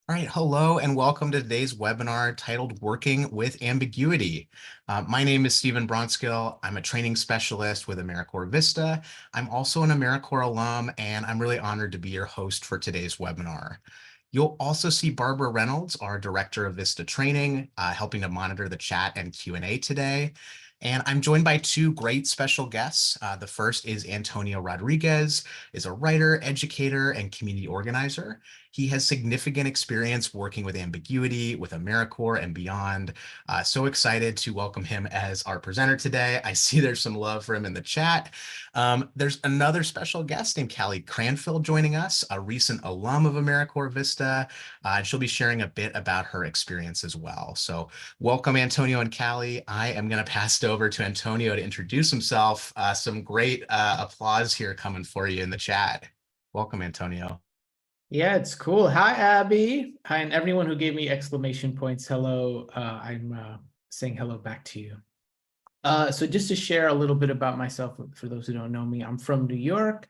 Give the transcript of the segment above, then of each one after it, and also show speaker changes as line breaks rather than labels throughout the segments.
All right, hello and welcome to today's webinar titled Working with Ambiguity. My name is Stephen Bronskill. I'm a training specialist with AmeriCorps VISTA. I'm also an AmeriCorps alum, and I'm really honored to be your host for today's webinar. You'll also see Barbara Reynolds, our Director of VISTA Training, helping to monitor the chat and Q&A today. And I'm joined by two great special guests. The first is Antonio Rodriguez, is a writer, educator, and community organizer. He has significant experience working with Ambiguity, with AmeriCorps, and beyond. So excited to welcome him as our presenter today. I see there's some love for him in the chat. There's another special guest named Callie Cranfield joining us, a recent alum of AmeriCorps VISTA, and she'll be sharing a bit about her experience as well. So welcome, Antonio and Callie. I am going to pass it over to Antonio to introduce himself. Some great applause here coming for you in the chat. Welcome, Antonio.
Yeah, it's cool. Hi, Abby. Hi, and everyone who gave me exclamation points. Hello. I'm saying hello back to you. So just to share a little bit about myself, for those who don't know me, I'm from New York,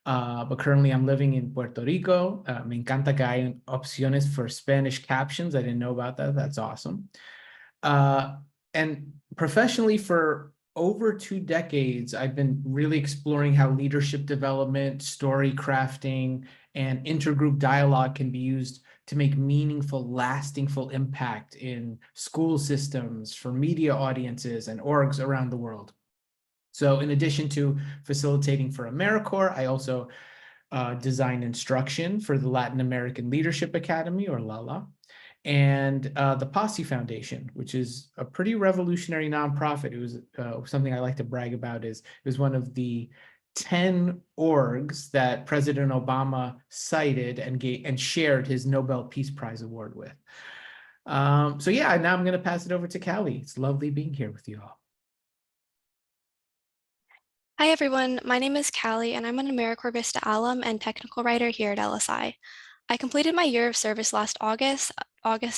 but currently I'm living in Puerto Rico. Me encanta que hay opciones for Spanish captions. I didn't know about that. That's awesome. And professionally, for over 2 decades, I've been really exploring how leadership development, story crafting, and intergroup dialogue can be used to make meaningful, lasting full impact in school systems, for media audiences, and orgs around the world. So in addition to facilitating for AmeriCorps, I also design instruction for the Latin American Leadership Academy, or LALA, and the Posse Foundation, which is a pretty revolutionary nonprofit. It was something I like to brag about. It was one of the 10 orgs that President Obama cited and shared his Nobel Peace Prize Award with. So yeah, now I'm going to pass it over to Callie. It's lovely being here with you all.
Hi everyone, my name is Callie and I'm an AmeriCorps VISTA alum and technical writer here at LSI. I completed my year of service last August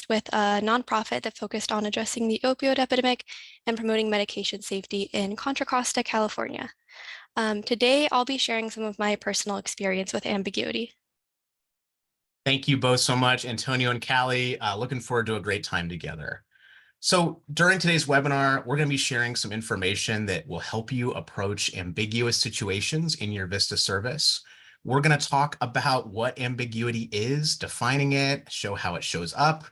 with a nonprofit that focused on addressing the opioid epidemic and promoting medication safety in Contra Costa, California. Today, I'll be sharing some of my personal experience with ambiguity.
Thank you both so much, Antonio and Callie. Looking forward to a great time together. So during today's webinar, we're going to be sharing some information that will help you approach ambiguous situations in your VISTA service. We're going to talk about what ambiguity is, defining it, show how it shows up.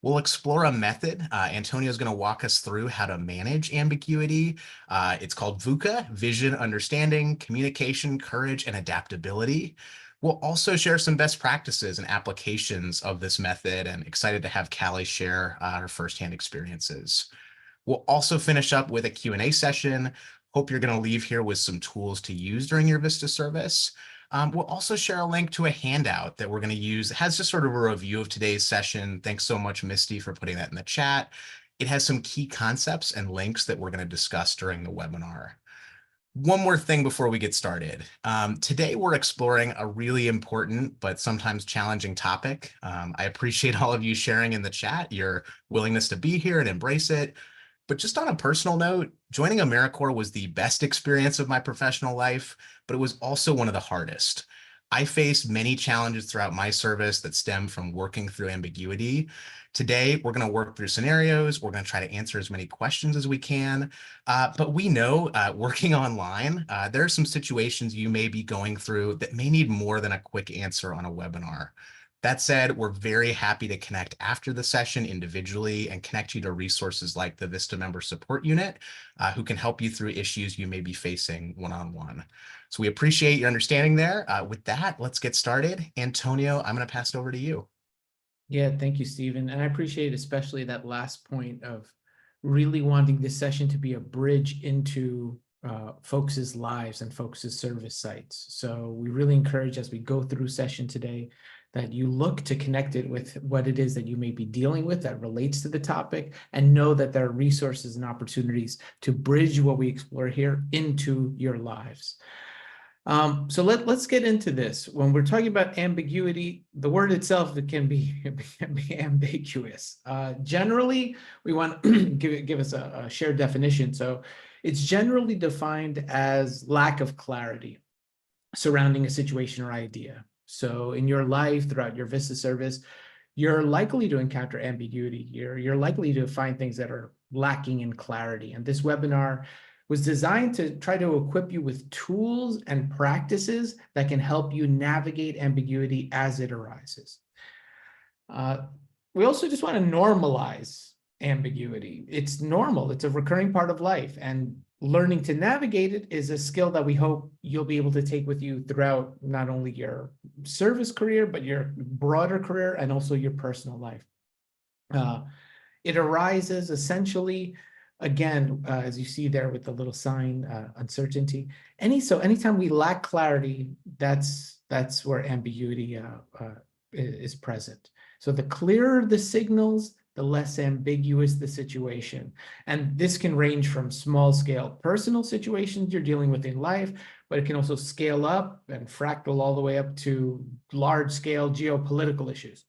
We'll explore a method. Antonio is going to walk us through how to manage ambiguity. It's called VUCA, Vision, Understanding, Communication, Courage, and Adaptability. We'll also share some best practices and applications of this method, and excited to have Callie share her firsthand experiences. We'll also finish up with a Q&A session. Hope you're going to leave here with some tools to use during your VISTA service. We'll also share a link to a handout that we're going to use. It has just sort of a review of today's session. Thanks so much, Misty, for putting that in the chat. It has some key concepts and links that we're going to discuss during the webinar. One more thing before we get started. Today, we're exploring a really important but sometimes challenging topic. I appreciate all of you sharing in the chat your willingness to be here and embrace it. But just on a personal note, joining AmeriCorps was the best experience of my professional life, but it was also one of the hardest. I faced many challenges throughout my service that stem from working through ambiguity. Today, we're going to work through scenarios. We're going to try to answer as many questions as we can. But we know working online, there are some situations you may be going through that may need more than a quick answer on a webinar. That said, we're very happy to connect after the session individually and connect you to resources like the VISTA Member Support Unit, who can help you through issues you may be facing one-on-one. So we appreciate your understanding there. With that, let's get started. Antonio, I'm going to pass it over to you.
Yeah, thank you, Stephen. And I appreciate especially that last point of really wanting this session to be a bridge into folks' lives and folks' service sites. So we really encourage, as we go through session today, that you look to connect it with what it is that you may be dealing with that relates to the topic, and know that there are resources and opportunities to bridge what we explore here into your lives. So let's get into this. When we're talking about ambiguity, the word itself, it can be ambiguous. Generally, we want to give us a shared definition. So it's generally defined as lack of clarity surrounding a situation or idea. So in your life, throughout your VISTA service, you're likely to encounter ambiguity. You're likely to find things that are lacking in clarity. And this webinar was designed to try to equip you with tools and practices that can help you navigate ambiguity as it arises. We also just want to normalize ambiguity. It's normal. It's a recurring part of life. And learning to navigate it is a skill that we hope you'll be able to take with you throughout not only your service career, but your broader career and also your personal life. It arises essentially, again, as you see there with the little sign, uncertainty. Anytime we lack clarity, that's where ambiguity is present. So the clearer the signals, the less ambiguous the situation. And this can range from small scale personal situations you're dealing with in life, but it can also scale up and fractal all the way up to large scale geopolitical issues.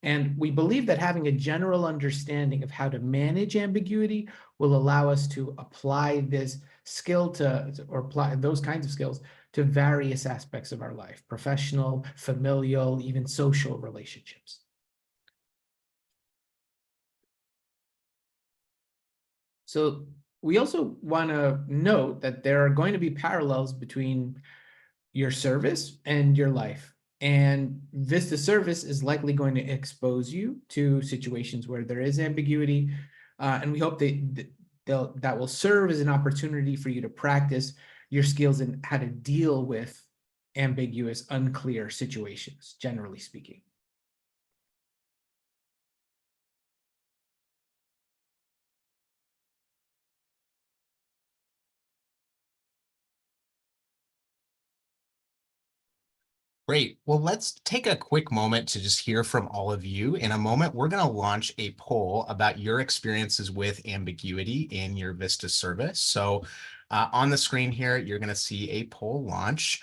And we believe that having a general understanding of how to manage ambiguity will allow us to apply this skill or apply those kinds of skills to various aspects of our life, professional, familial, even social relationships. So we also want to note that there are going to be parallels between your service and your life. And VISTA service is likely going to expose you to situations where there is ambiguity. And we hope that will serve as an opportunity for you to practice your skills in how to deal with ambiguous, unclear situations, generally speaking.
Great. Well, let's take a quick moment to just hear from all of you. In a moment, we're going to launch a poll about your experiences with ambiguity in your VISTA service. So on the screen here, you're going to see a poll launch.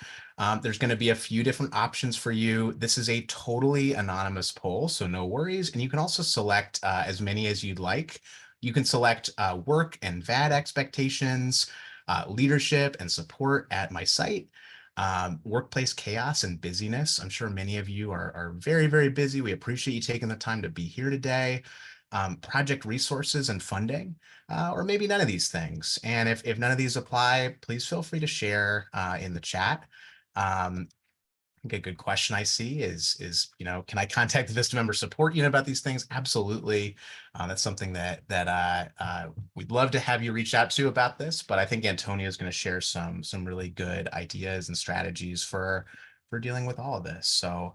There's going to be a few different options for you. This is a totally anonymous poll, so no worries. And you can also select as many as you'd like. You can select work and VAD expectations, leadership and support at my site, workplace chaos and busyness. I'm sure many of you are very, very busy. We appreciate you taking the time to be here today. Project resources and funding, or maybe none of these things. And if none of these apply, please feel free to share in the chat. I think a good question I see is, can I contact the VISTA member support unit about these things? Absolutely. That's something that we'd love to have you reach out to about this, but I think Antonio is going to share some really good ideas and strategies for dealing with all of this. So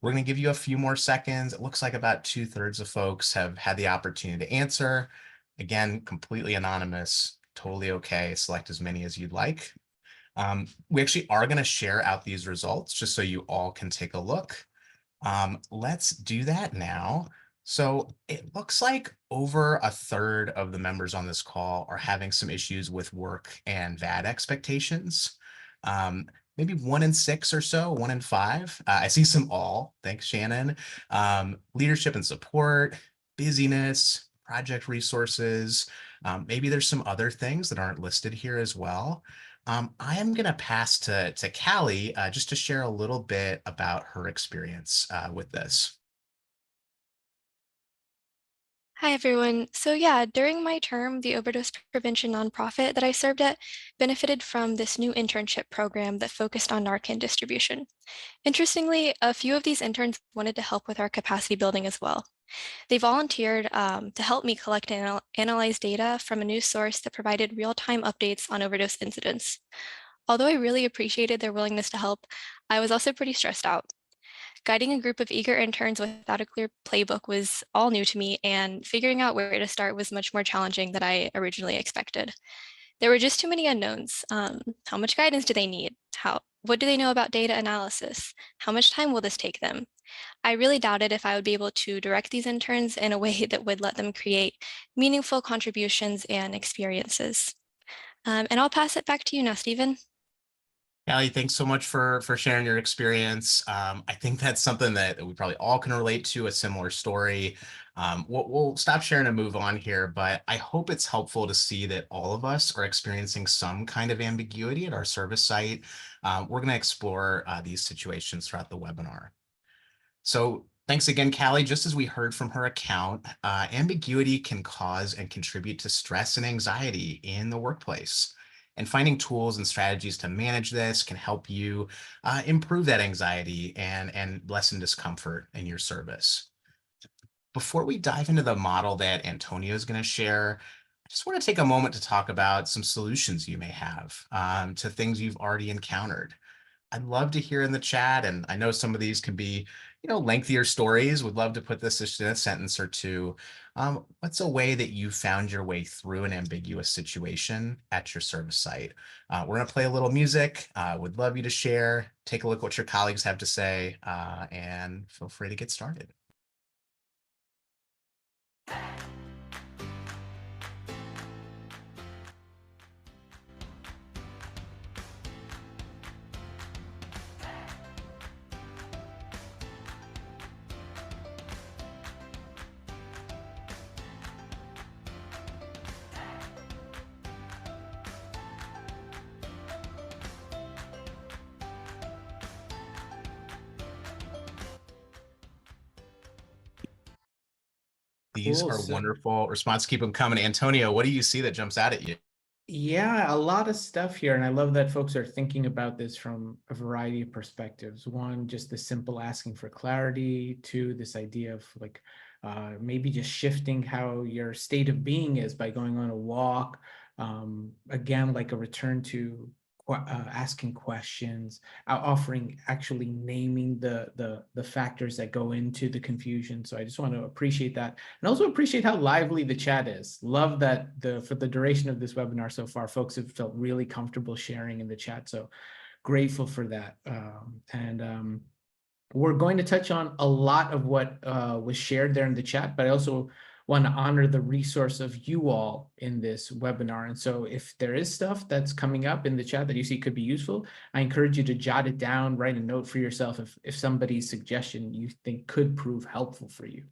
we're going to give you a few more seconds. It looks like about 2/3 of folks have had the opportunity to answer. Again, completely anonymous, totally okay. Select as many as you'd like. We actually are going to share out these results just so you all can take a look. Let's do that now. So it looks like over 1/3 of the members on this call are having some issues with work and VAD expectations. Maybe 1 in 6 or so, 1 in 5. I see some all. Thanks, Shannon. Leadership and support, busyness, project resources. Maybe there's some other things that aren't listed here as well. I am going to pass to Callie just to share a little bit about her experience with this.
Hi, everyone. So yeah, during my term, the overdose prevention nonprofit that I served at benefited from this new internship program that focused on Narcan distribution. Interestingly, a few of these interns wanted to help with our capacity building as well. They volunteered to help me collect and analyze data from a news source that provided real-time updates on overdose incidents. Although I really appreciated their willingness to help, I was also pretty stressed out. Guiding a group of eager interns without a clear playbook was all new to me, and figuring out where to start was much more challenging than I originally expected. There were just too many unknowns. How much guidance do they need? What do they know about data analysis? How much time will this take them? I really doubted if I would be able to direct these interns in a way that would let them create meaningful contributions and experiences. And I'll pass it back to you now, Stephen.
Callie, thanks so much for sharing your experience. I think that's something that we probably all can relate to, a similar story. We'll stop sharing and move on here, but I hope it's helpful to see that all of us are experiencing some kind of ambiguity at our service site. We're going to explore these situations throughout the webinar. So Thanks again, Callie. Just as we heard from her account, ambiguity can cause and contribute to stress and anxiety in the workplace. And finding tools and strategies to manage this can help you improve that anxiety and lessen discomfort in your service. Before we dive into the model that Antonio is going to share, I just want to take a moment to talk about some solutions you may have to things you've already encountered. I'd love to hear in the chat, and I know some of these can be, lengthier stories. Would love to put this in a sentence or two. What's a way that you found your way through an ambiguous situation at your service site? We're going to play a little music. Would love you to share. Take a look what your colleagues have to say, and feel free to get started. These
Cool.
are
So,
wonderful responses. Keep them coming. Antonio, what do you see that jumps out at you?
yeah, a lot of stuff here. And I love that folks are thinking about this from a variety of perspectives. One, just the simple asking for clarity. Two, this idea of like maybe just shifting how your state of being is by going on a walk. Again, like a return to asking questions, offering, actually naming the factors that go into the confusion. So I just want to appreciate that, and also appreciate how lively the chat is. Love that for the duration of this webinar so far, folks have felt really comfortable sharing in the chat. So grateful for that. We're going to touch on a lot of what was shared there in the chat, but I also want to honor the resource of you all in this webinar. And so if there is stuff that's coming up in the chat that you see could be useful, I encourage you to jot it down, write a note for yourself if somebody's suggestion you think could prove helpful for you.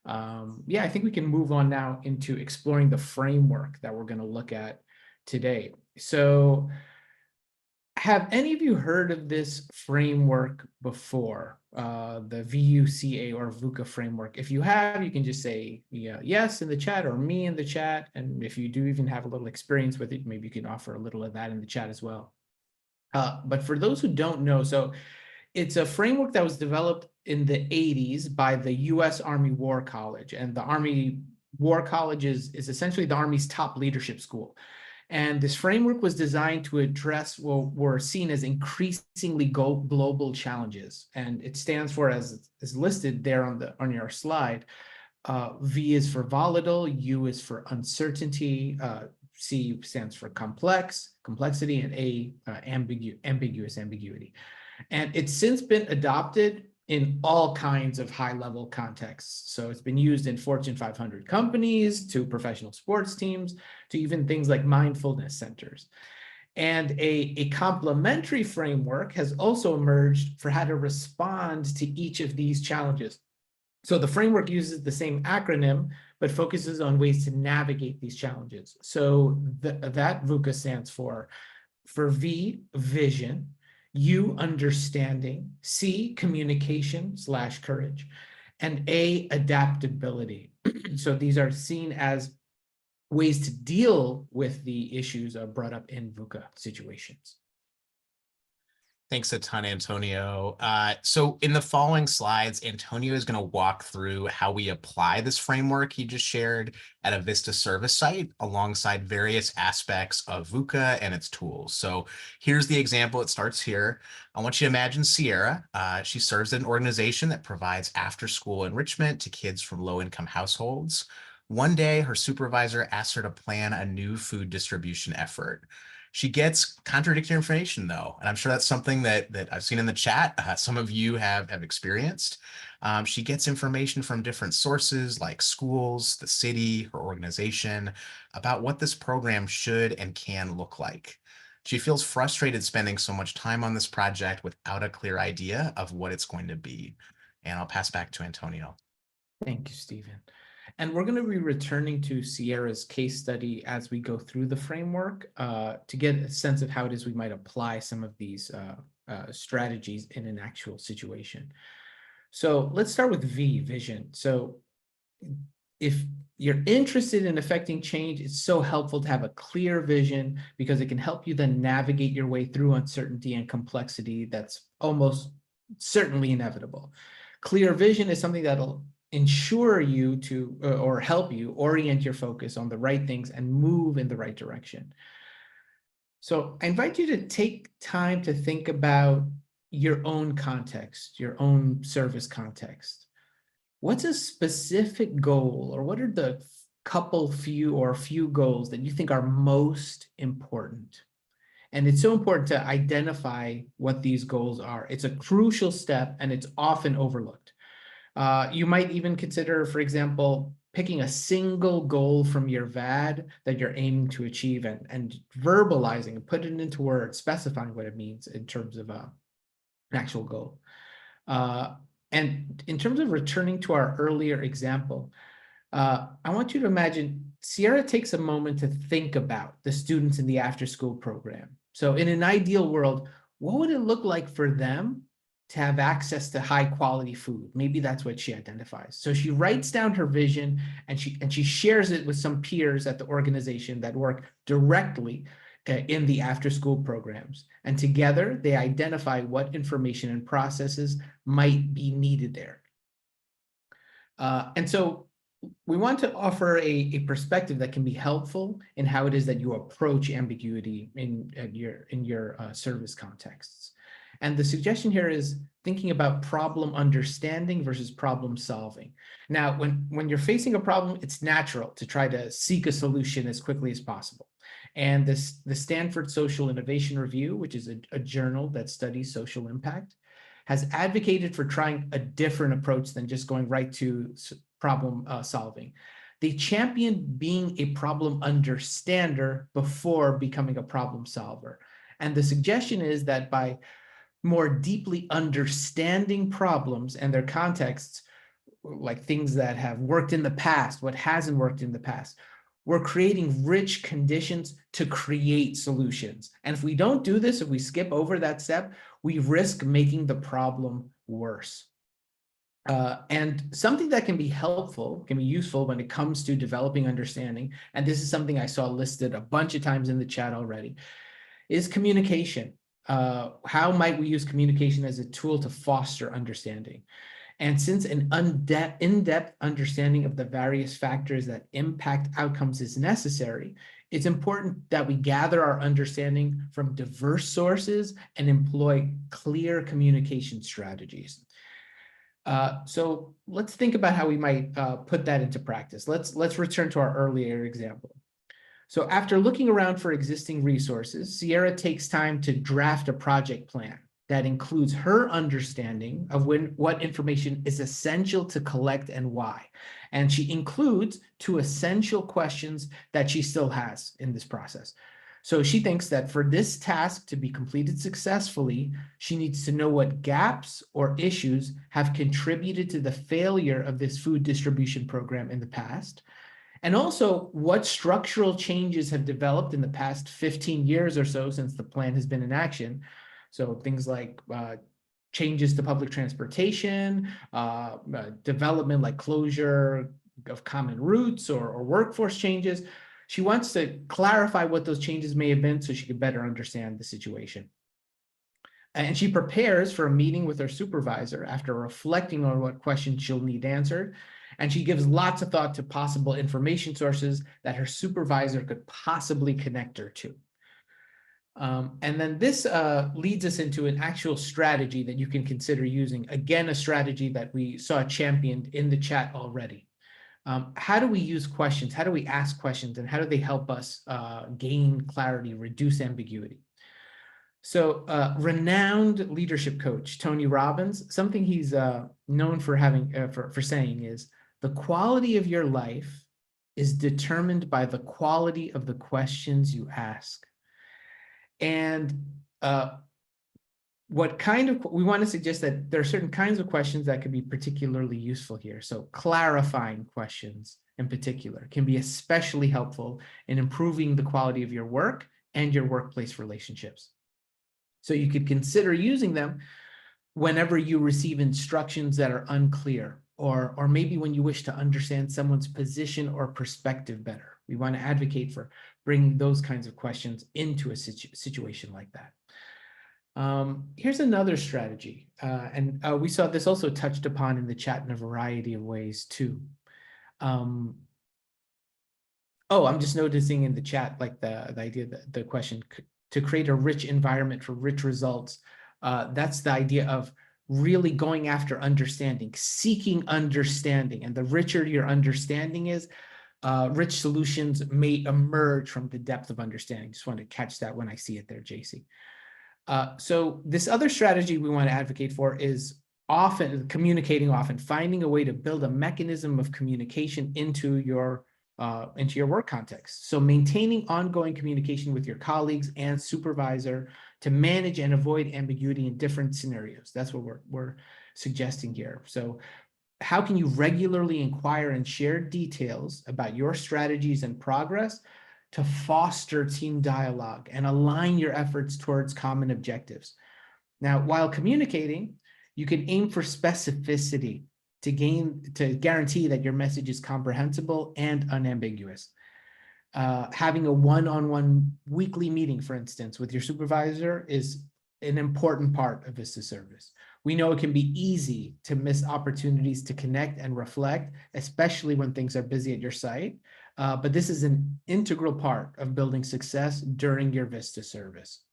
Yeah, I think we can move on now into exploring the framework that we're going to look at today. So have any of you heard of this framework before, the VUCA or VUCA framework? If you have, you can just say yes in the chat or me in the chat. And if you do even have a little experience with it, maybe you can offer a little of that in the chat as well. But for those who don't know, so it's a framework that was developed in the 80s by the US Army War College. And the Army War College is essentially the Army's top leadership school. And this framework was designed to address what were seen as increasingly global challenges. And it stands for, as listed there on your slide, V is for volatile, U is for uncertainty, C stands for complexity, and A, ambiguity. And it's since been adopted in all kinds of high-level contexts. So it's been used in Fortune 500 companies, to professional sports teams, to even things like mindfulness centers. And a complementary framework has also emerged for how to respond to each of these challenges. So the framework uses the same acronym, but focuses on ways to navigate these challenges. So that VUCA stands for V, vision, U, understanding, C, communication / courage, and A, adaptability. So these are seen as ways to deal with the issues brought up in VUCA situations.
Thanks a ton, Antonio. So in the following slides, Antonio is going to walk through how we apply this framework he just shared at a VISTA service site alongside various aspects of VUCA and its tools. So here's the example. It starts here. I want you to imagine Sierra. She serves at an organization that provides after-school enrichment to kids from low-income households. One day, her supervisor asks her to plan a new food distribution effort. She gets contradictory information, though, and I'm sure that's something that I've seen in the chat. Some of you have experienced. She gets information from different sources like schools, the city, her organization, about what this program should and can look like. She feels frustrated spending so much time on this project without a clear idea of what it's going to be. And I'll pass back to Antonio.
Thank you, Stephen. And we're going to be returning to Sierra's case study as we go through the framework to get a sense of how it is we might apply some of these strategies in an actual situation. So let's start with vision. So if you're interested in affecting change, it's so helpful to have a clear vision because it can help you then navigate your way through uncertainty and complexity that's almost certainly inevitable. Clear vision is something that'll ensure you to or help you orient your focus on the right things and move in the right direction. So I invite you to take time to think about your own context, your own service context. What's a specific goal, or what are the few goals that you think are most important? And it's so important to identify what these goals are. It's a crucial step and it's often overlooked. You might even consider, for example, picking a single goal from your VAD that you're aiming to achieve and verbalizing and put it into words, specifying what it means in terms of an actual goal. And in terms of returning to our earlier example, I want you to imagine Sierra takes a moment to think about the students in the after-school program. So in an ideal world, what would it look like for them to have access to high quality food? Maybe that's what she identifies. So she writes down her vision and she shares it with some peers at the organization that work directly in the after-school programs. And together they identify what information and processes might be needed there. And so we want to offer a perspective that can be helpful in how it is that you approach ambiguity in your service contexts. And the suggestion here is thinking about problem understanding versus problem solving. Now, when you're facing a problem, it's natural to try to seek a solution as quickly as possible. And the Stanford Social Innovation Review, which is a journal that studies social impact, has advocated for trying a different approach than just going right to problem solving. They champion being a problem understander before becoming a problem solver. And the suggestion is that by more deeply understanding problems and their contexts, like things that have worked in the past, what hasn't worked in the past, we're creating rich conditions to create solutions. And if we don't do this, if we skip over that step, we risk making the problem worse. And something that can be helpful, can be useful when it comes to developing understanding, and this is something I saw listed a bunch of times in the chat already, is communication. How might we use communication as a tool to foster understanding? And since an in-depth understanding of the various factors that impact outcomes is necessary, it's important that we gather our understanding from diverse sources and employ clear communication strategies. So let's think about how we might put that into practice. Let's return to our earlier example. So after looking around for existing resources, Sierra takes time to draft a project plan that includes her understanding of what information is essential to collect and why. And she includes 2 essential questions that she still has in this process. So she thinks that for this task to be completed successfully, she needs to know what gaps or issues have contributed to the failure of this food distribution program in the past. And also what structural changes have developed in the past 15 years or so since the plan has been in action. So things like changes to public transportation, development like closure of common routes or workforce changes. She wants to clarify what those changes may have been so she could better understand the situation. And she prepares for a meeting with her supervisor after reflecting on what questions she'll need answered. And she gives lots of thought to possible information sources that her supervisor could possibly connect her to. And then this leads us into an actual strategy that you can consider using. Again, a strategy that we saw championed in the chat already. How do we use questions? How do we ask questions? And how do they help us gain clarity, reduce ambiguity? So renowned leadership coach, Tony Robbins, something he's known for having for saying is, the quality of your life is determined by the quality of the questions you ask. And we want to suggest that there are certain kinds of questions that could be particularly useful here. So clarifying questions in particular can be especially helpful in improving the quality of your work and your workplace relationships. So you could consider using them whenever you receive instructions that are unclear, or maybe when you wish to understand someone's position or perspective better. We want to advocate for bringing those kinds of questions into a situation like that. Here's another strategy, and we saw this also touched upon in the chat in a variety of ways too. Oh, I'm just noticing in the chat, like the idea that the question to create a rich environment for rich results. That's the idea of really going after understanding, seeking understanding. And the richer your understanding is, rich solutions may emerge from the depth of understanding. Just want to catch that when I see it there, JC. So this other strategy we want to advocate for is often communicating, finding a way to build a mechanism of communication into your work context. So maintaining ongoing communication with your colleagues and supervisor to manage and avoid ambiguity in different scenarios. That's what we're suggesting here. So how can you regularly inquire and share details about your strategies and progress to foster team dialogue and align your efforts towards common objectives? Now, while communicating, you can aim for specificity to guarantee that your message is comprehensible and unambiguous. Having a one-on-one weekly meeting, for instance, with your supervisor is an important part of VISTA service. We know it can be easy to miss opportunities to connect and reflect, especially when things are busy at your site. But this is an integral part of building success during your VISTA service.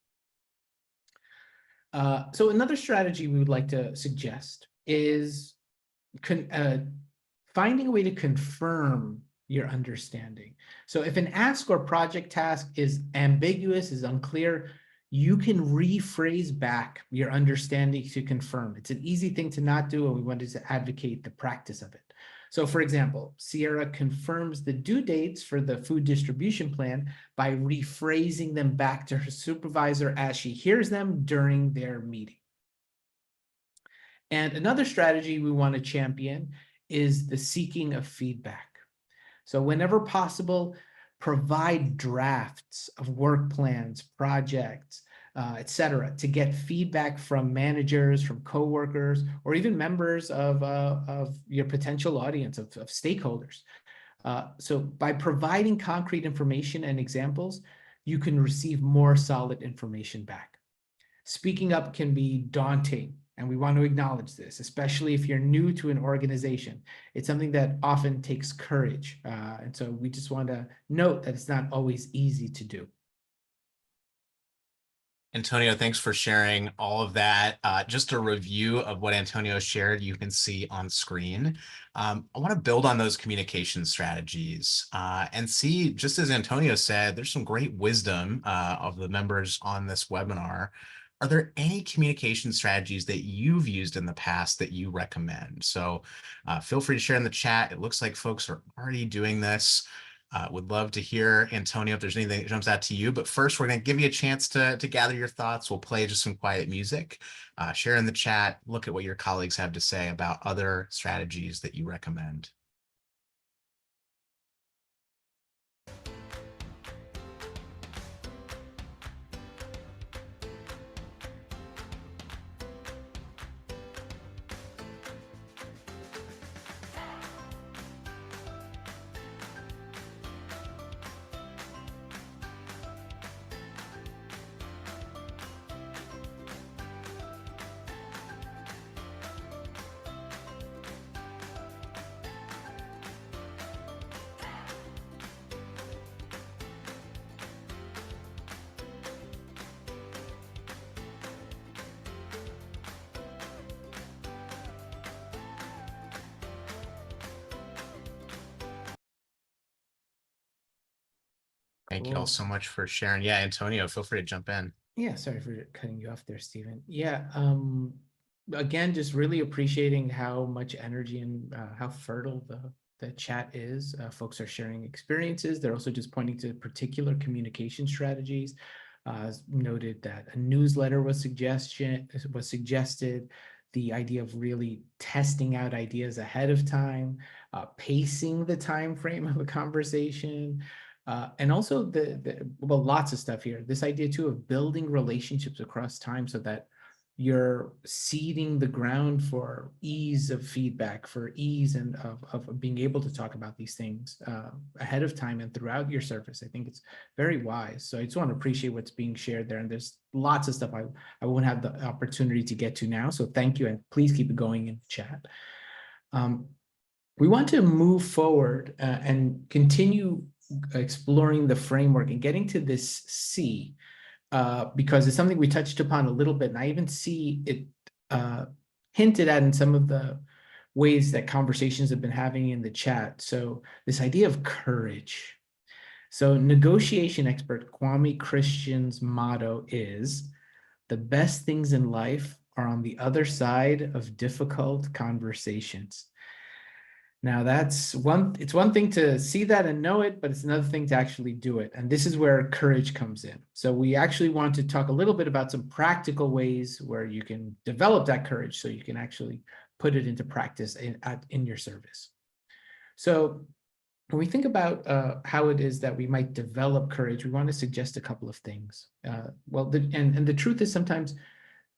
So another strategy we would like to suggest is finding a way to confirm your understanding. So if an ask or project task is ambiguous, is unclear, you can rephrase back your understanding to confirm. It's an easy thing to not do, and we wanted to advocate the practice of it. So for example, Sierra confirms the due dates for the food distribution plan by rephrasing them back to her supervisor as she hears them during their meeting. And another strategy we want to champion is the seeking of feedback. So whenever possible, provide drafts of work plans, projects, etc., to get feedback from managers, from coworkers, or even members of your potential audience of stakeholders. So by providing concrete information and examples, you can receive more solid information back. Speaking up can be daunting, and we want to acknowledge this, especially if you're new to an organization. It's something that often takes courage. And so we just want to note that it's not always easy to do.
Antonio, thanks for sharing all of that. Just a review of what Antonio shared, you can see on screen. I want to build on those communication strategies and see, just as Antonio said, there's some great wisdom of the members on this webinar. Are there any communication strategies that you've used in the past that you recommend? So feel free to share in the chat. It looks like folks are already doing this. Would love to hear, Antonio, if there's anything that jumps out to you. But first, we're going to give you a chance to gather your thoughts. We'll play just some quiet music. Share in the chat. Look at what your colleagues have to say about other strategies that you recommend. Thank you all so much for sharing. Yeah, Antonio, feel free to jump in.
Yeah, sorry for cutting you off there, Stephen. Yeah, again, just really appreciating how much energy and how fertile the chat is. Folks are sharing experiences. They're also just pointing to particular communication strategies. Noted that a newsletter was suggested. The idea of really testing out ideas ahead of time, pacing the time frame of a conversation. And also well, lots of stuff here. This idea too of building relationships across time so that you're seeding the ground for ease of feedback, for ease and of being able to talk about these things ahead of time and throughout your service. I think it's very wise. So I just want to appreciate what's being shared there. And there's lots of stuff I won't have the opportunity to get to now. So thank you, and please keep it going in the chat. We want to move forward and continue exploring the framework and getting to this C, because it's something we touched upon a little bit, and I even see it hinted at in some of the ways that conversations have been having in the chat. So this idea of courage. So negotiation expert Kwame Christian's motto is, the best things in life are on the other side of difficult conversations. Now it's one thing to see that and know it, but it's another thing to actually do it. And this is where courage comes in. So we actually want to talk a little bit about some practical ways where you can develop that courage so you can actually put it into practice in your service. So when we think about how it is that we might develop courage, we want to suggest a couple of things. The truth is sometimes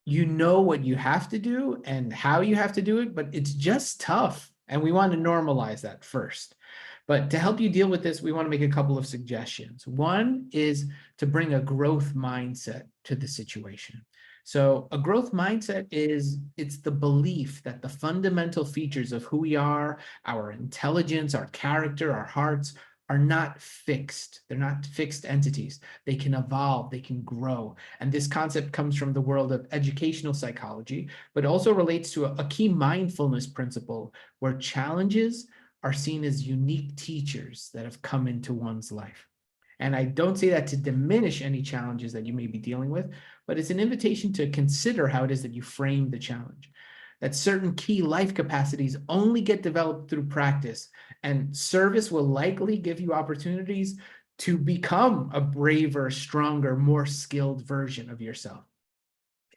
you know what you have to do and how you have to do it, but it's just tough. And we want to normalize that first. But to help you deal with this, we want to make a couple of suggestions. One is to bring a growth mindset to the situation. So a growth mindset it's the belief that the fundamental features of who we are, our intelligence, our character, our hearts, are not fixed. They're not fixed entities. They can evolve, they can grow. And this concept comes from the world of educational psychology, but also relates to a key mindfulness principle where challenges are seen as unique teachers that have come into one's life. And I don't say that to diminish any challenges that you may be dealing with, but it's an invitation to consider how it is that you frame the challenge. That certain key life capacities only get developed through practice, and service will likely give you opportunities to become a braver, stronger, more skilled version of yourself.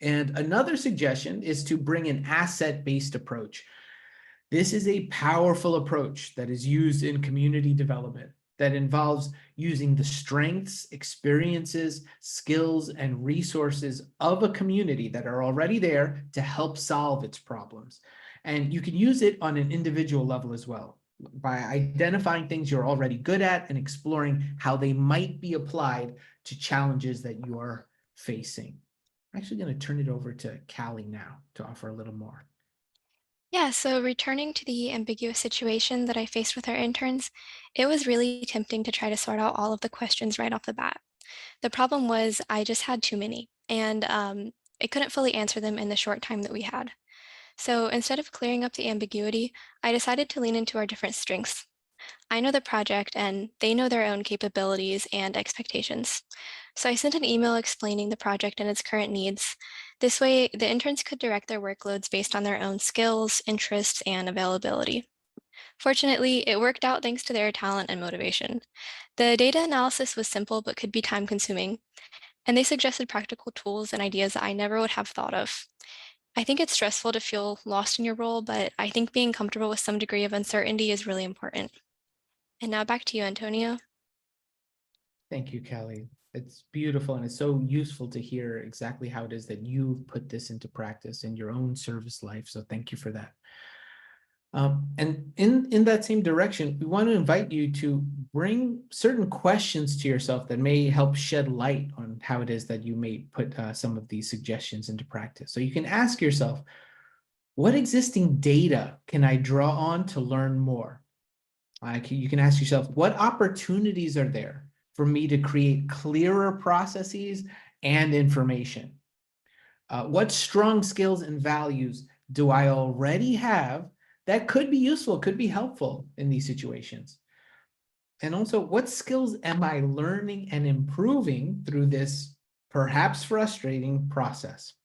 And another suggestion is to bring an asset-based approach. This is a powerful approach that is used in community development that involves using the strengths, experiences, skills, and resources of a community that are already there to help solve its problems. And you can use it on an individual level as well, by identifying things you're already good at and exploring how they might be applied to challenges that you are facing. I'm actually going to turn it over to Callie now to offer a little more.
Yeah, so returning to the ambiguous situation that I faced with our interns, it was really tempting to try to sort out all of the questions right off the bat. The problem was I just had too many, and I couldn't fully answer them in the short time that we had. So instead of clearing up the ambiguity, I decided to lean into our different strengths. I know the project and they know their own capabilities and expectations. So I sent an email explaining the project and its current needs. This way, the interns could direct their workloads based on their own skills, interests, and availability. Fortunately, it worked out thanks to their talent and motivation. The data analysis was simple but could be time-consuming, and they suggested practical tools and ideas that I never would have thought of. I think it's stressful to feel lost in your role, but I think being comfortable with some degree of uncertainty is really important. And now back to you, Antonio.
Thank you, Callie. It's beautiful, and it's so useful to hear exactly how it is that you've put this into practice in your own service life. So thank you for that. And in that same direction, we want to invite you to bring certain questions to yourself that may help shed light on how it is that you may put some of these suggestions into practice. So you can ask yourself, what existing data can I draw on to learn more? You can ask yourself, what opportunities are there for me to create clearer processes and information? What strong skills and values do I already have that could be useful, could be helpful in these situations? And also, what skills am I learning and improving through this perhaps frustrating process?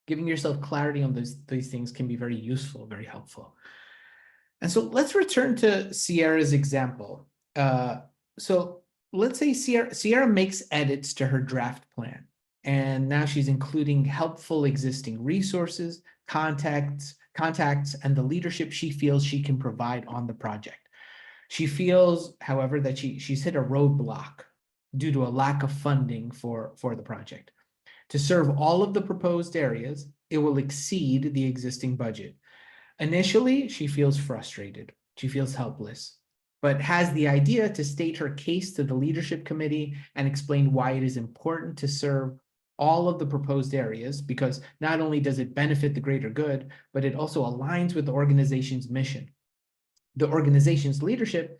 Giving yourself clarity on these things can be very useful, very helpful. And so let's return to Sierra's example. So let's say Sierra makes edits to her draft plan, and now she's including helpful existing resources, contacts, and the leadership she feels she can provide on the project. She feels, however, that she's hit a roadblock due to a lack of funding for the project. To serve all of the proposed areas, it will exceed the existing budget. Initially, she feels frustrated. She feels helpless, but has the idea to state her case to the leadership committee and explain why it is important to serve all of the proposed areas, because not only does it benefit the greater good, but it also aligns with the organization's mission. The organization's leadership,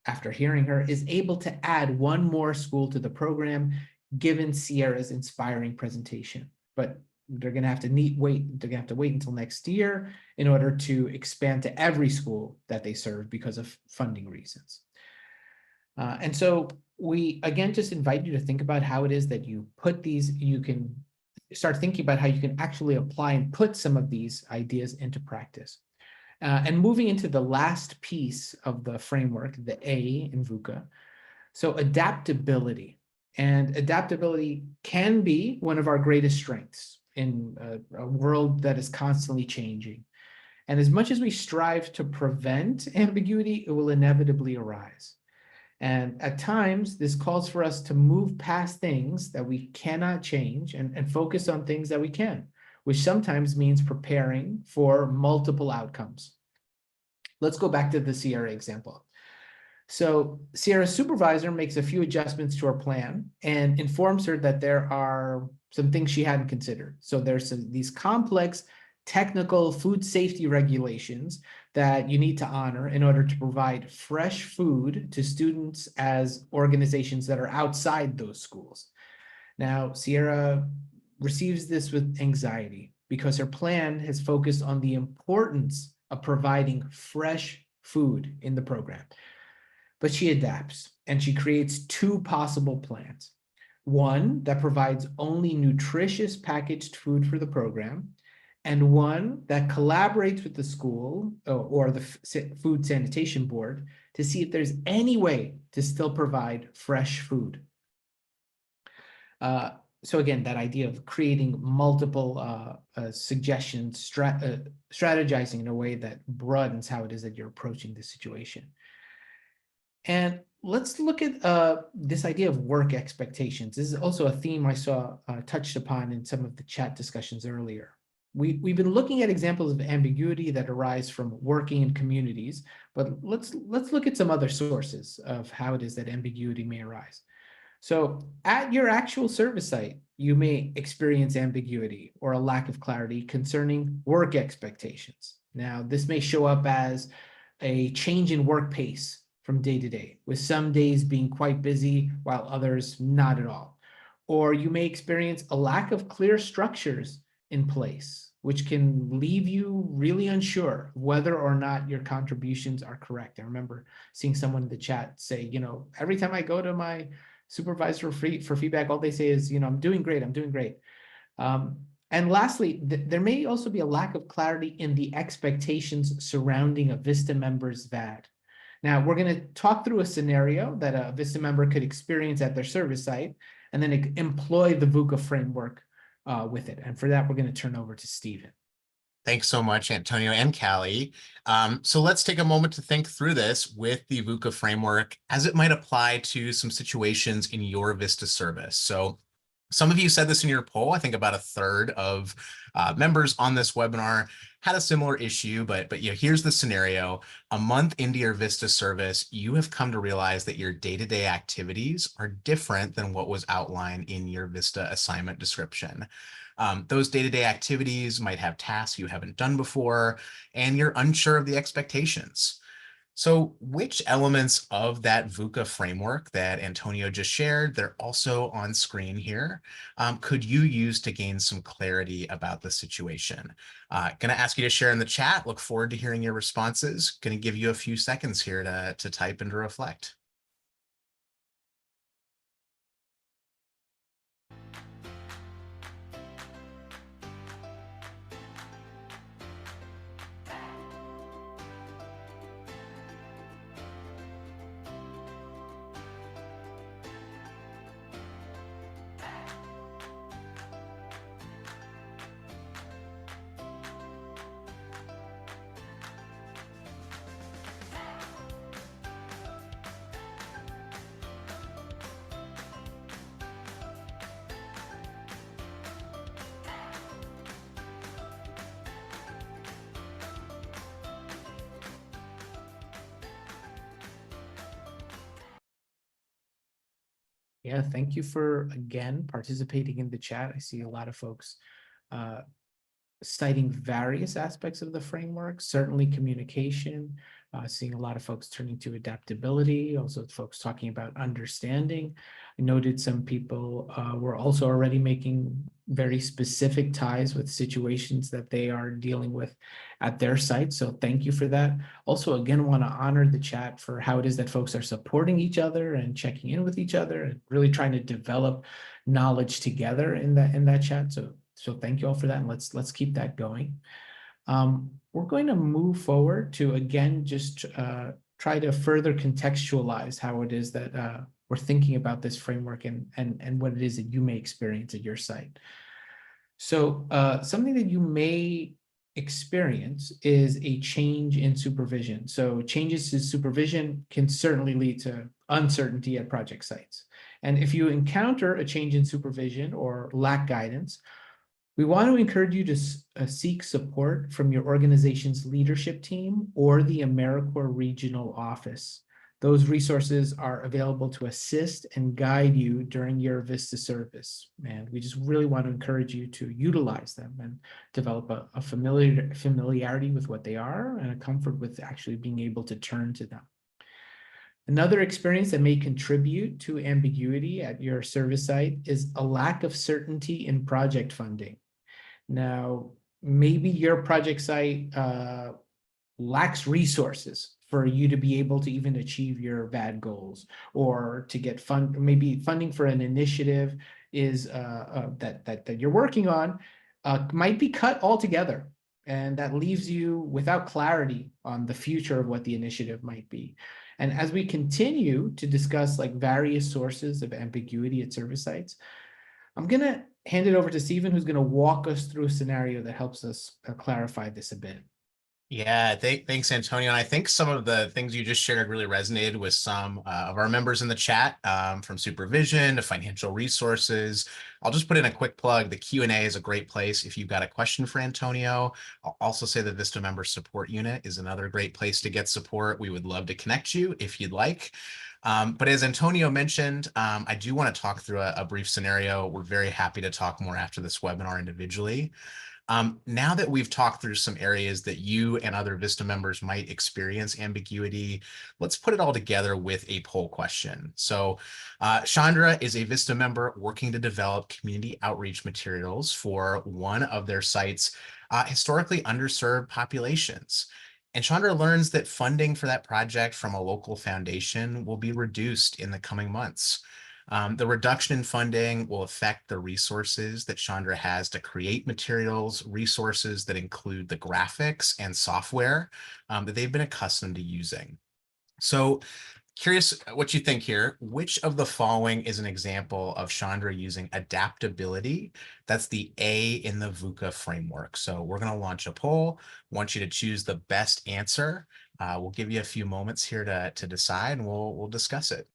after hearing her, is able to add one more school to the program, given Sierra's inspiring presentation. But they're going to have to wait until next year in order to expand to every school that they serve because of funding reasons. And so we, again, just invite you to think about how it is that you put these, you can start thinking about how you can actually apply and put some of these ideas into practice. And moving into the last piece of the framework, the A in VUCA. So adaptability. And adaptability can be one of our greatest strengths in a world that is constantly changing. And as much as we strive to prevent ambiguity, it will inevitably arise. And at times, this calls for us to move past things that we cannot change and focus on things that we can, which sometimes means preparing for multiple outcomes. Let's go back to the Sierra example. So Sierra's supervisor makes a few adjustments to her plan and informs her that there are some things she hadn't considered. So there's these complex technical food safety regulations that you need to honor in order to provide fresh food to students as organizations that are outside those schools. Now, Sierra receives this with anxiety because her plan has focused on the importance of providing fresh food in the program. But she adapts and she creates two possible plans. One that provides only nutritious packaged food for the program, and one that collaborates with the school or the food sanitation board to see if there's any way to still provide fresh food. So again, that idea of creating multiple suggestions, strategizing in a way that broadens how it is that you're approaching the situation. And let's look at this idea of work expectations. This is also a theme I saw touched upon in some of the chat discussions earlier. We've been looking at examples of ambiguity that arise from working in communities, but let's look at some other sources of how it is that ambiguity may arise. So at your actual service site, you may experience ambiguity or a lack of clarity concerning work expectations. Now, this may show up as a change in work pace from day to day, with some days being quite busy while others not at all. Or you may experience a lack of clear structures in place, which can leave you really unsure whether or not your contributions are correct. I remember seeing someone in the chat say, you know, every time I go to my supervisor for feedback, all they say is, you know, I'm doing great, I'm doing great. And lastly, there may also be a lack of clarity in the expectations surrounding a VISTA member's VAD. Now, we're going to talk through a scenario that a VISTA member could experience at their service site, and then employ the VUCA framework with it. And for that, we're going to turn over to Stephen.
Thanks so much, Antonio and Callie. So let's take a moment to think through this with the VUCA framework as it might apply to some situations in your VISTA service. So some of you said this in your poll. I think about a third of members on this webinar had a similar issue, but you know, here's the scenario. A month into your VISTA service, you have come to realize that your day-to-day activities are different than what was outlined in your VISTA assignment description. Those day-to-day activities might have tasks you haven't done before, and you're unsure of the expectations. So which elements of that VUCA framework that Antonio just shared, they're also on screen here, could you use to gain some clarity about the situation? Going to ask you to share in the chat. Look forward to hearing your responses. Going to give you a few seconds here to type and to reflect.
Yeah, thank you for, again, participating in the chat. I see a lot of folks uh, citing various aspects of the framework, certainly communication, seeing a lot of folks turning to adaptability, also folks talking about understanding. I noted some people were also already making very specific ties with situations that they are dealing with at their site. So thank you for that. Also, again, want to honor the chat for how it is that folks are supporting each other and checking in with each other and really trying to develop knowledge together in that chat. So thank you all for that, and let's keep that going. We're going to move forward to, again, just try to further contextualize how it is that we're thinking about this framework and what it is that you may experience at your site. So something that you may experience is a change in supervision. So changes to supervision can certainly lead to uncertainty at project sites. And if you encounter a change in supervision or lack guidance, we want to encourage you to seek support from your organization's leadership team or the AmeriCorps Regional Office. Those resources are available to assist and guide you during your VISTA service. And we just really want to encourage you to utilize them and develop a familiarity with what they are and a comfort with actually being able to turn to them. Another experience that may contribute to ambiguity at your service site is a lack of certainty in project funding. Now, maybe your project site lacks resources for you to be able to even achieve your VAD goals, or to get maybe funding for an initiative is that you're working on might be cut altogether. And that leaves you without clarity on the future of what the initiative might be. And as we continue to discuss like various sources of ambiguity at service sites, I'm going to hand it over to Stephen, who's going to walk us through a scenario that helps us clarify this a bit.
Yeah, thanks, Antonio. And I think some of the things you just shared really resonated with some of our members in the chat, from supervision to financial resources. I'll just put in a quick plug. The Q&A is a great place if you've got a question for Antonio. I'll also say the VISTA Member Support Unit is another great place to get support. We would love to connect you if you'd like. But as Antonio mentioned, I do want to talk through a brief scenario. We're very happy to talk more after this webinar individually. Now that we've talked through some areas that you and other VISTA members might experience ambiguity, let's put it all together with a poll question. So Chandra is a VISTA member working to develop community outreach materials for one of their site's historically underserved populations. And Chandra learns that funding for that project from a local foundation will be reduced in the coming months. The reduction in funding will affect the resources that Chandra has to create materials, resources that include the graphics and software that they've been accustomed to using. So curious what you think here. Which of the following is an example of Chandra using adaptability? That's the A in the VUCA framework. So we're going to launch a poll. I want you to choose the best answer. We'll give you a few moments here to decide, and we'll discuss it.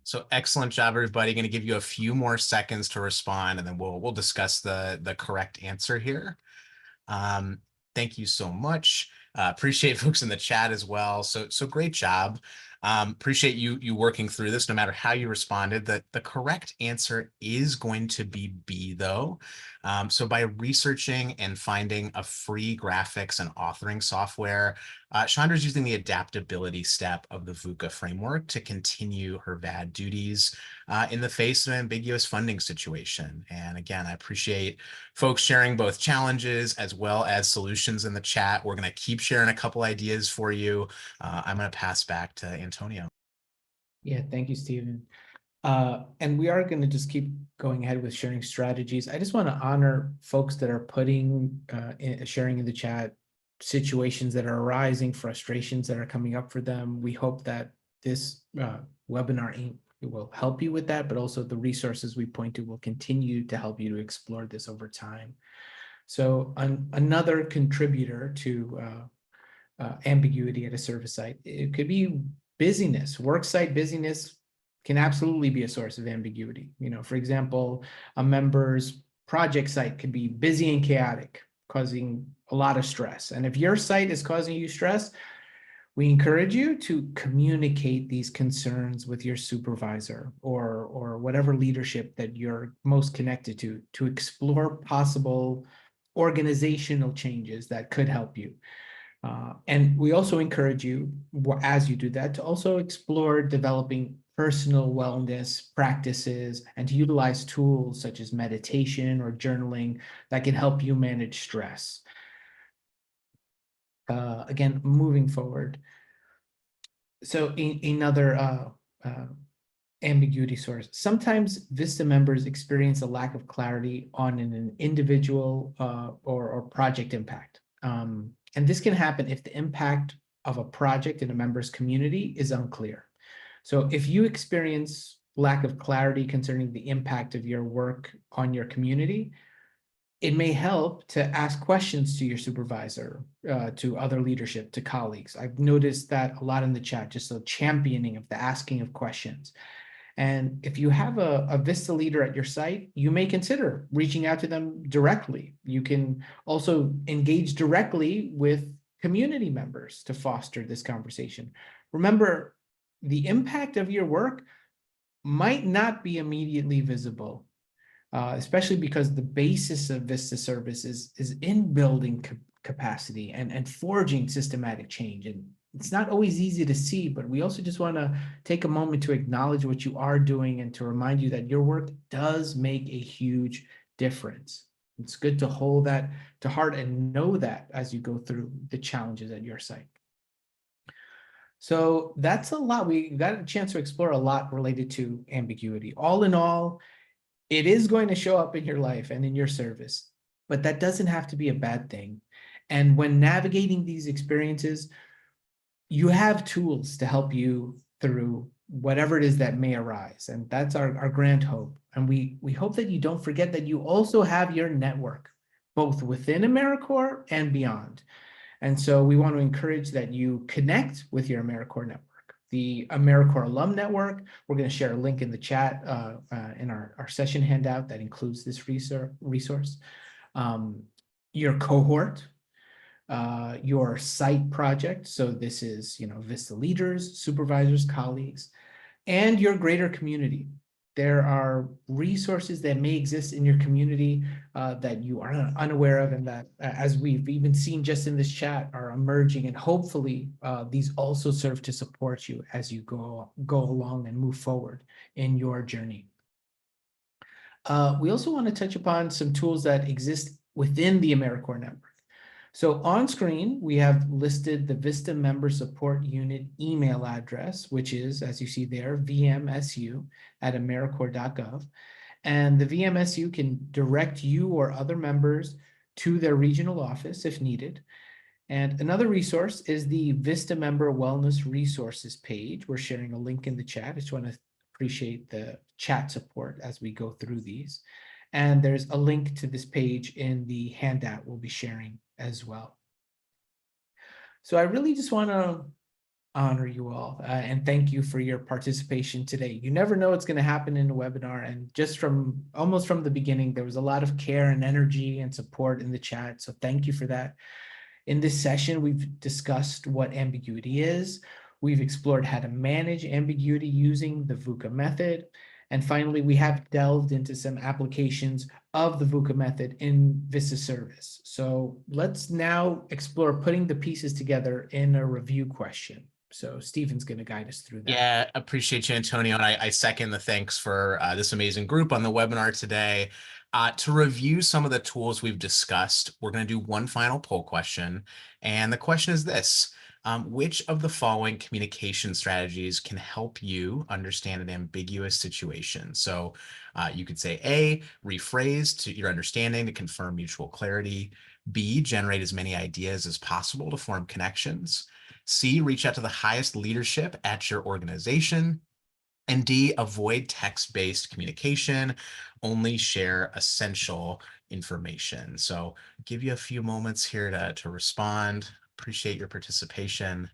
So excellent job, everybody. Going to give you a few more seconds to respond, and then we'll discuss the correct answer here. Thank you so much. Appreciate folks in the chat as well. So great job. Appreciate you working through this, no matter how you responded. The correct answer is going to be B, though. So by researching and finding a free graphics and authoring software, Chandra's using the adaptability step of the VUCA framework to continue her VAD duties in the face of an ambiguous funding situation. And again, I appreciate folks sharing both challenges as well as solutions in the chat. We're going to keep sharing a couple ideas for you. I'm going to pass back to Antonio.
Yeah, thank you, Stephen. And we are going to just keep going ahead with sharing strategies. I just want to honor folks that are putting, sharing in the chat situations that are arising, frustrations that are coming up for them. We hope that this webinar will help you with that, but also the resources we point to will continue to help you to explore this over time. So another contributor to ambiguity at a service site, it could be busyness. Worksite busyness can absolutely be a source of ambiguity. You know, for example, a member's project site could be busy and chaotic, causing a lot of stress. And if your site is causing you stress, we encourage you to communicate these concerns with your supervisor or whatever leadership that you're most connected to explore possible organizational changes that could help you. And we also encourage you, as you do that, to also explore developing personal wellness practices and to utilize tools such as meditation or journaling that can help you manage stress. Again, moving forward. So another ambiguity source. Sometimes VISTA members experience a lack of clarity on an individual or project impact. And this can happen if the impact of a project in a member's community is unclear. So if you experience lack of clarity concerning the impact of your work on your community, it may help to ask questions to your supervisor, to other leadership, to colleagues. I've noticed that a lot in the chat, just a championing of the asking of questions. And if you have a VISTA leader at your site, you may consider reaching out to them directly. You can also engage directly with community members to foster this conversation. Remember, the impact of your work might not be immediately visible, especially because the basis of VISTA service is in building capacity and forging systematic change. And it's not always easy to see, but we also just want to take a moment to acknowledge what you are doing and to remind you that your work does make a huge difference. It's good to hold that to heart and know that as you go through the challenges at your site. So that's a lot. We got a chance to explore a lot related to ambiguity. All in all, it is going to show up in your life and in your service, but that doesn't have to be a bad thing. And when navigating these experiences, you have tools to help you through whatever it is that may arise. And that's our grand hope. And we hope that you don't forget that you also have your network, both within AmeriCorps and beyond. And so we want to encourage that you connect with your AmeriCorps network. The AmeriCorps Alum Network, we're going to share a link in the chat in our session handout that includes this resource. Your cohort, your site project. So this is, VISTA leaders, supervisors, colleagues, and your greater community. There are resources that may exist in your community that you are unaware of, and that, as we've even seen just in this chat, are emerging. And hopefully these also serve to support you as you go along and move forward in your journey. We also want to touch upon some tools that exist within the AmeriCorps network. So on screen, we have listed the VISTA Member Support Unit email address, which is, as you see there, vmsu@americorps.gov. And the VMSU can direct you or other members to their regional office if needed. And another resource is the VISTA Member Wellness Resources page. We're sharing a link in the chat. I just want to appreciate the chat support as we go through these. And there's a link to this page in the handout we'll be sharing as well. So I really just want to honor you all and thank you for your participation today. You never know what's going to happen in a webinar, and just almost from the beginning, there was a lot of care and energy and support in the chat. So thank you for that. In this session, we've discussed what ambiguity is. We've explored how to manage ambiguity using the VUCA method. And finally, we have delved into some applications of the VUCA method in VISTA service. So let's now explore putting the pieces together in a review question. So Stephen's going to guide us through that.
Yeah, appreciate you, Antonio. And I second the thanks for this amazing group on the webinar today. To review some of the tools we've discussed, we're going to do one final poll question. And the question is this: which of the following communication strategies can help you understand an ambiguous situation? So you could say A, rephrase to your understanding to confirm mutual clarity. B, generate as many ideas as possible to form connections. C, reach out to the highest leadership at your organization. And D, avoid text-based communication, only share essential information. So give you a few moments here to respond. Appreciate your participation.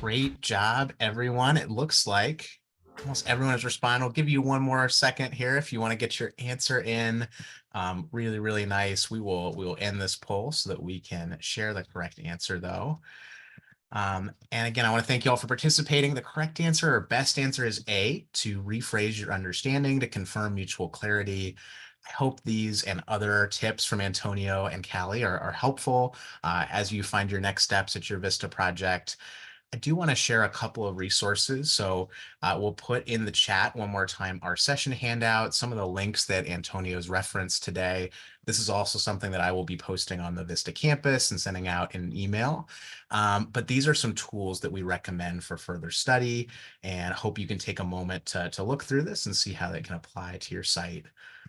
Great job, everyone. It looks like almost everyone has responded. I'll give you one more second here if you want to get your answer in. Really, really nice. We will end this poll so that we can share the correct answer, though. And again, I want to thank you all for participating. The correct answer or best answer is A, to rephrase your understanding to confirm mutual clarity. I hope these and other tips from Antonio and Callie are helpful as you find your next steps at your VISTA project. I do want to share a couple of resources. So we'll put in the chat one more time our session handout, some of the links that Antonio's referenced today. This is also something that I will be posting on the VISTA campus and sending out in an email. But these are some tools that we recommend for further study, and hope you can take a moment to look through this and see how they can apply to your site.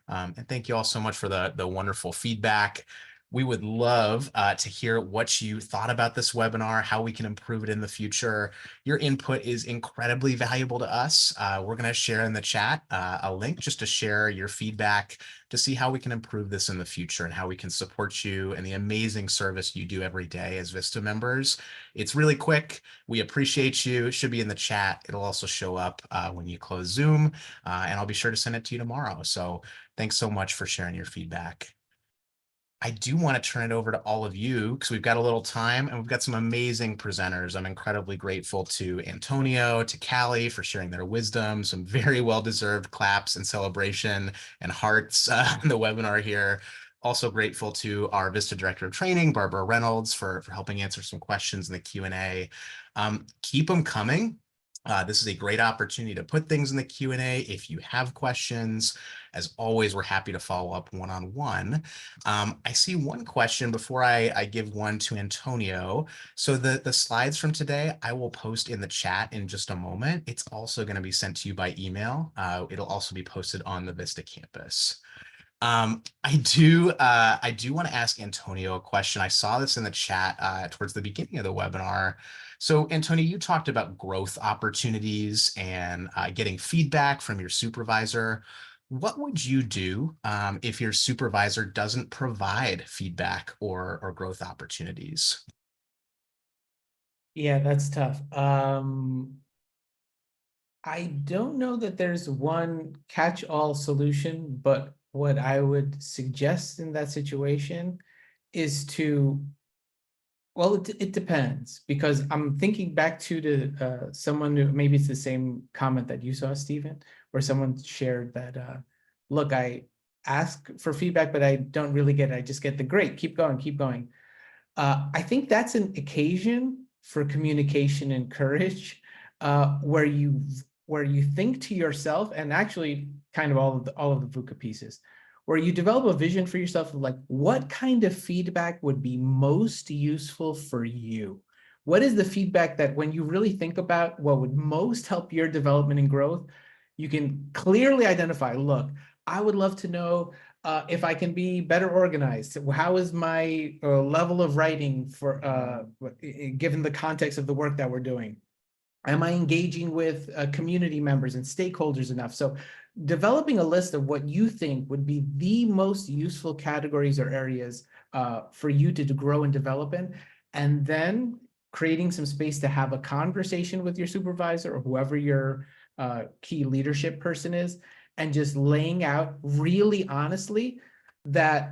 And thank you all so much for the wonderful feedback. We would love to hear what you thought about this webinar, how we can improve it in the future. Your input is incredibly valuable to us. We're going to share in the chat a link just to share your feedback to see how we can improve this in the future and how we can support you and the amazing service you do every day as VISTA members. It's really quick. We appreciate you. It should be in the chat. It'll also show up when you close Zoom, and I'll be sure to send it to you tomorrow. So thanks so much for sharing your feedback. I do want to turn it over to all of you because we've got a little time and we've got some amazing presenters. I'm incredibly grateful to Antonio, to Callie for sharing their wisdom, some very well-deserved claps and celebration and hearts in the webinar here. Also grateful to our VISTA Director of Training, Barbara Reynolds, for helping answer some questions in the Q&A. Keep them coming. This is a great opportunity to put things in the Q&A if you have questions. As always, we're happy to follow up one-on-one. I see one question before I give one to Antonio. So the slides from today, I will post in the chat in just a moment. It's also going to be sent to you by email. It'll also be posted on the VISTA campus. I do want to ask Antonio a question. I saw this in the chat towards the beginning of the webinar. So Antonio, you talked about growth opportunities and getting feedback from your supervisor. What would you do if your supervisor doesn't provide feedback or growth opportunities?
Yeah, that's tough. I don't know that there's one catch-all solution, but what I would suggest in that situation is to, well, it depends, because I'm thinking back to someone who, maybe it's the same comment that you saw, Stephen, where someone shared that, look, I ask for feedback, but I don't really get it. I just get the great, keep going, keep going. I think that's an occasion for communication and courage, where you think to yourself, and actually kind of all of the VUCA pieces, where you develop a vision for yourself of like, what kind of feedback would be most useful for you? What is the feedback that when you really think about what would most help your development and growth, You can clearly identify, look, I would love to know if I can be better organized. How is my level of writing for given the context of the work that we're doing? Am I engaging with community members and stakeholders enough? So developing a list of what you think would be the most useful categories or areas for you to grow and develop in, and then creating some space to have a conversation with your supervisor or whoever your key leadership person is, and just laying out really honestly that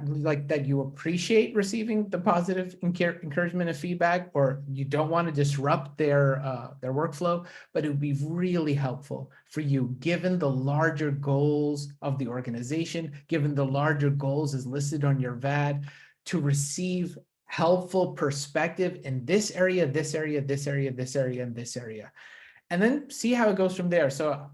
you appreciate receiving the positive encouragement and feedback, or you don't want to disrupt their workflow, but it would be really helpful for you, given the larger goals of the organization, given the larger goals as listed on your VAD, to receive helpful perspective in this area, this area, this area, this area, and this area, and then see how it goes from there. So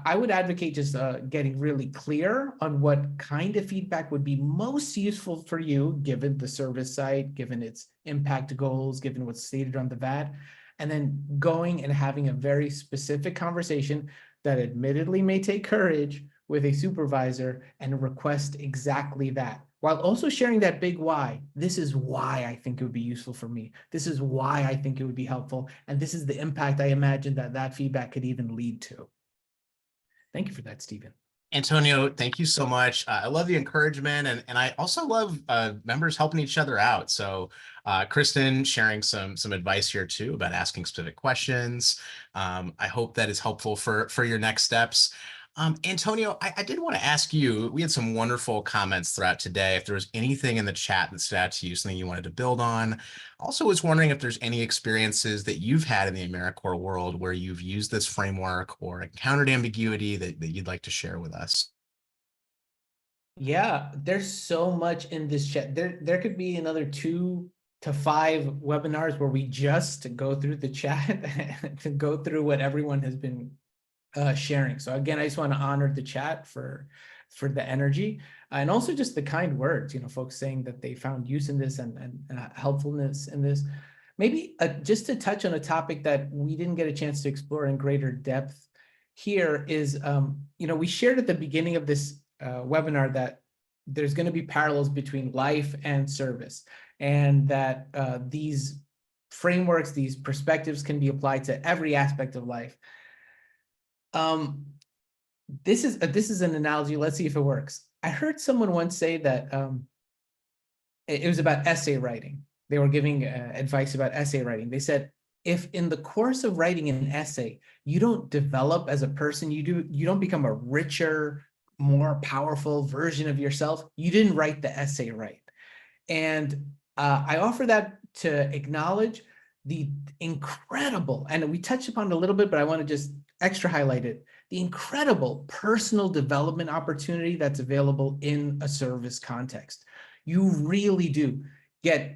I would advocate just getting really clear on what kind of feedback would be most useful for you, given the service site, given its impact goals, given what's stated on the VAD, and then going and having a very specific conversation that admittedly may take courage with a supervisor and request exactly that, while also sharing that big why. This is why I think it would be useful for me. This is why I think it would be helpful. And this is the impact I imagine that feedback could even lead to. Thank you for that, Stephen.
Antonio, thank you so much. I love the encouragement, and I also love members helping each other out. So Kristen sharing some advice here too about asking specific questions. I hope that is helpful for your next steps. Antonio, I did want to ask you, we had some wonderful comments throughout today. If there was anything in the chat that stood out to you, something you wanted to build on. Also was wondering if there's any experiences that you've had in the AmeriCorps world where you've used this framework or encountered ambiguity that you'd like to share with us.
Yeah, there's so much in this chat. There could be another 2 to 5 webinars where we just go through the chat and go through what everyone has been sharing. So again, I just want to honor the chat for the energy and also just the kind words, folks saying that they found use in this and helpfulness in this. Maybe just to touch on a topic that we didn't get a chance to explore in greater depth here is, we shared at the beginning of this webinar that there's going to be parallels between life and service, and that these frameworks, these perspectives can be applied to every aspect of life. This is an analogy. Let's see if it works. I heard someone once say that it was about essay writing. They were giving advice about essay writing. They said, if in the course of writing an essay, you don't develop as a person, you don't become a richer, more powerful version of yourself, you didn't write the essay right. And I offer that to acknowledge the incredible, and we touched upon it a little bit, but I want to just extra highlight it, the incredible personal development opportunity that's available in a service context. You really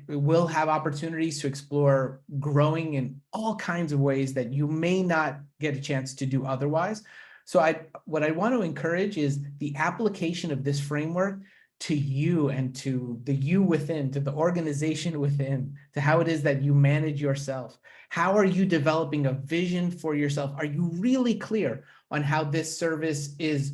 will have opportunities to explore growing in all kinds of ways that you may not get a chance to do otherwise. So what I want to encourage is the application of this framework to you and to the you within, to the organization within, to how it is that you manage yourself. How are you developing a vision for yourself? Are you really clear on how this service is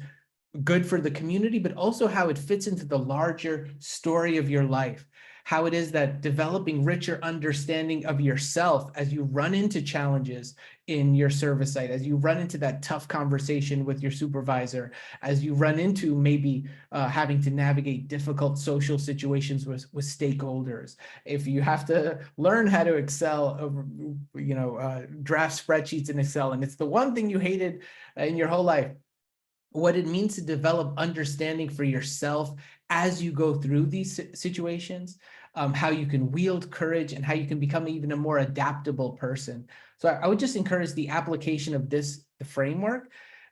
good for the community, but also how it fits into the larger story of your life? How it is that developing richer understanding of yourself as you run into challenges in your service site, as you run into that tough conversation with your supervisor, as you run into maybe having to navigate difficult social situations with stakeholders. If you have to learn how to Excel, draft spreadsheets in Excel, and it's the one thing you hated in your whole life, what it means to develop understanding for yourself as you go through these situations, how you can wield courage and how you can become even a more adaptable person. So I would just encourage the application of the framework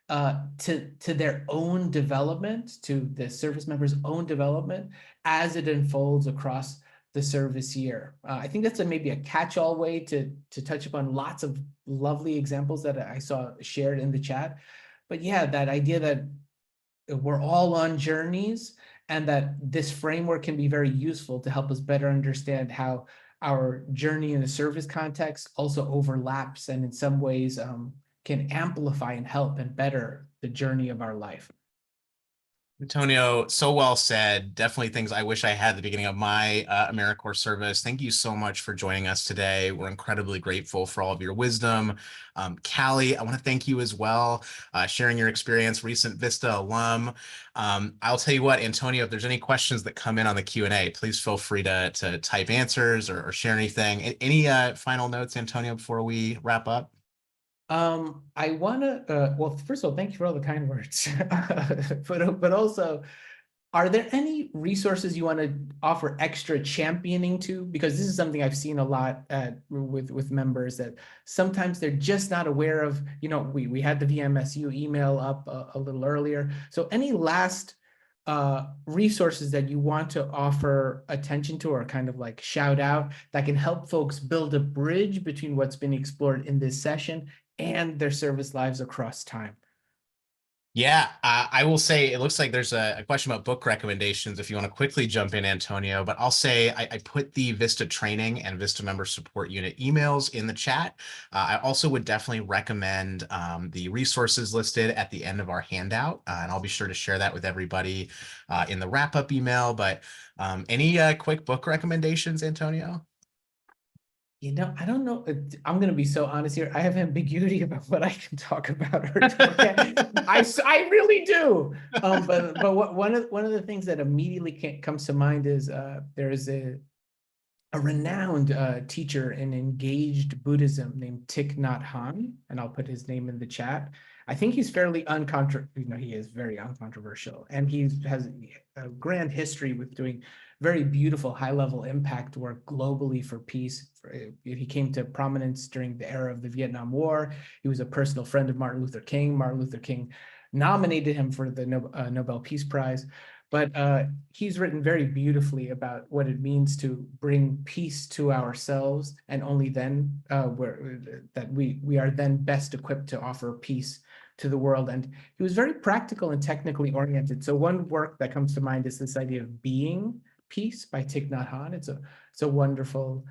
to their own development, to the service members' own development as it unfolds across the service year. I think that's maybe a catch-all way to touch upon lots of lovely examples that I saw shared in the chat. But yeah, that idea that we're all on journeys and that this framework can be very useful to help us better understand how our journey in a service context also overlaps and in some ways can amplify and help and better the journey of our life.
Antonio, so well said. Definitely things I wish I had at the beginning of my AmeriCorps service. Thank you so much for joining us today. We're incredibly grateful for all of your wisdom. Callie, I want to thank you as well, sharing your experience, recent VISTA alum. I'll tell you what, Antonio, if there's any questions that come in on the Q&A, please feel free to type answers or share anything. Any final notes, Antonio, before we wrap up?
I want to, well, first of all, thank you for all the kind words, but also, are there any resources you want to offer extra championing to? Because this is something I've seen a lot with members, that sometimes they're just not aware of. We had the VMSU email up a little earlier. So any last resources that you want to offer attention to, or kind of like shout out, that can help folks build a bridge between what's been explored in this session and their service lives across time?
Yeah, I will say it looks like there's a question about book recommendations if you want to quickly jump in, Antonio, but I'll say I put the VISTA training and VISTA member support unit emails in the chat. I also would definitely recommend the resources listed at the end of our handout, and I'll be sure to share that with everybody in the wrap-up email. But any quick book recommendations, Antonio?
I don't know. I'm going to be so honest here. I have ambiguity about what I can talk about or don't. I really do. But one of the things that immediately comes to mind is there is a renowned teacher in engaged Buddhism named Thich Nhat Hanh, and I'll put his name in the chat. I think he's fairly he is very uncontroversial, and he has a grand history with doing very beautiful high-level impact work globally for peace. He came to prominence during the era of the Vietnam War. He was a personal friend of Martin Luther King. Martin Luther King nominated him for the Nobel Peace Prize. But he's written very beautifully about what it means to bring peace to ourselves, and only then we are then best equipped to offer peace to the world. And he was very practical and technically oriented. So one work that comes to mind is this idea of being peace by Thich Nhat Hanh. It's a wonderful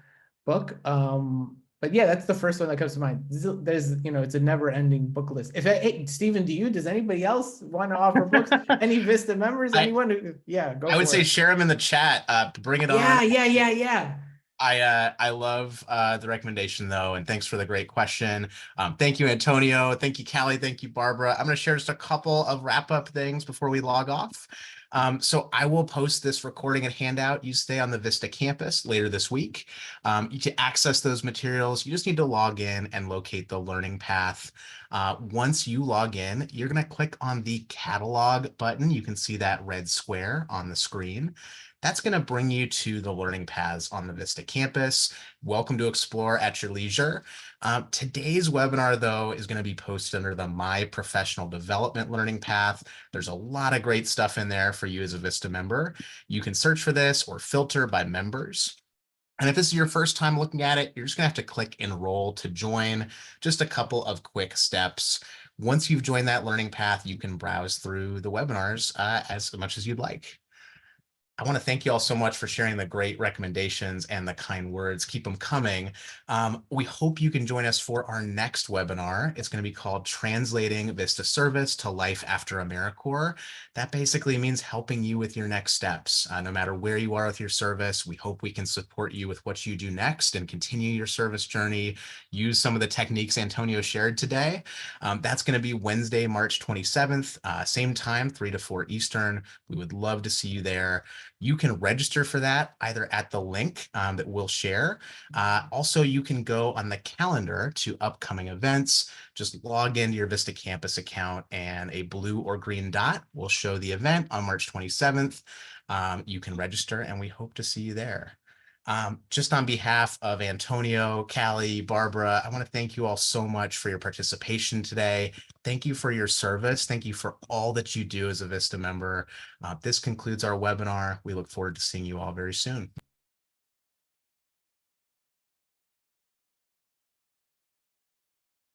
book. But yeah, that's the first one that comes to mind. There's, it's a never-ending book list. Hey, Stephen, does anybody else want to offer books? Any VISTA members? Anyone who, yeah, go for it.
I would say share them in the chat. Bring it on.
Yeah.
I love the recommendation though, and thanks for the great question. Thank you, Antonio. Thank you, Callie. Thank you, Barbara. I'm going to share just a couple of wrap-up things before we log off. So I will post this recording and handout. You stay on the VISTA campus later this week. To access those materials, you just need to log in and locate the learning path. Once you log in, you're going to click on the catalog button. You can see that red square on the screen. That's going to bring you to the learning paths on the VISTA campus. Welcome to explore at your leisure. Today's webinar, though, is going to be posted under the My Professional Development learning path. There's a lot of great stuff in there for you as a VISTA member. You can search for this or filter by members. And if this is your first time looking at it, you're just going to have to click enroll to join. Just a couple of quick steps. Once you've joined that learning path, you can browse through the webinars as much as you'd like. I want to thank you all so much for sharing the great recommendations and the kind words. Keep them coming. We hope you can join us for our next webinar. It's going to be called Translating VISTA Service to Life After AmeriCorps. That basically means helping you with your next steps. No matter where you are with your service, we hope we can support you with what you do next and continue your service journey. Use some of the techniques Antonio shared today. That's going to be Wednesday, March 27th, same time, 3 to 4 Eastern. We would love to see you there. You can register for that either at the link that we'll share. Also, you can go on the calendar to upcoming events. Just log into your VISTA Campus account and a blue or green dot will show the event on March 27th. You can register and we hope to see you there. Just on behalf of Antonio, Callie, Barbara, I want to thank you all so much for your participation today. Thank you for your service. Thank you for all that you do as a VISTA member. This concludes our webinar. We look forward to seeing you all very soon.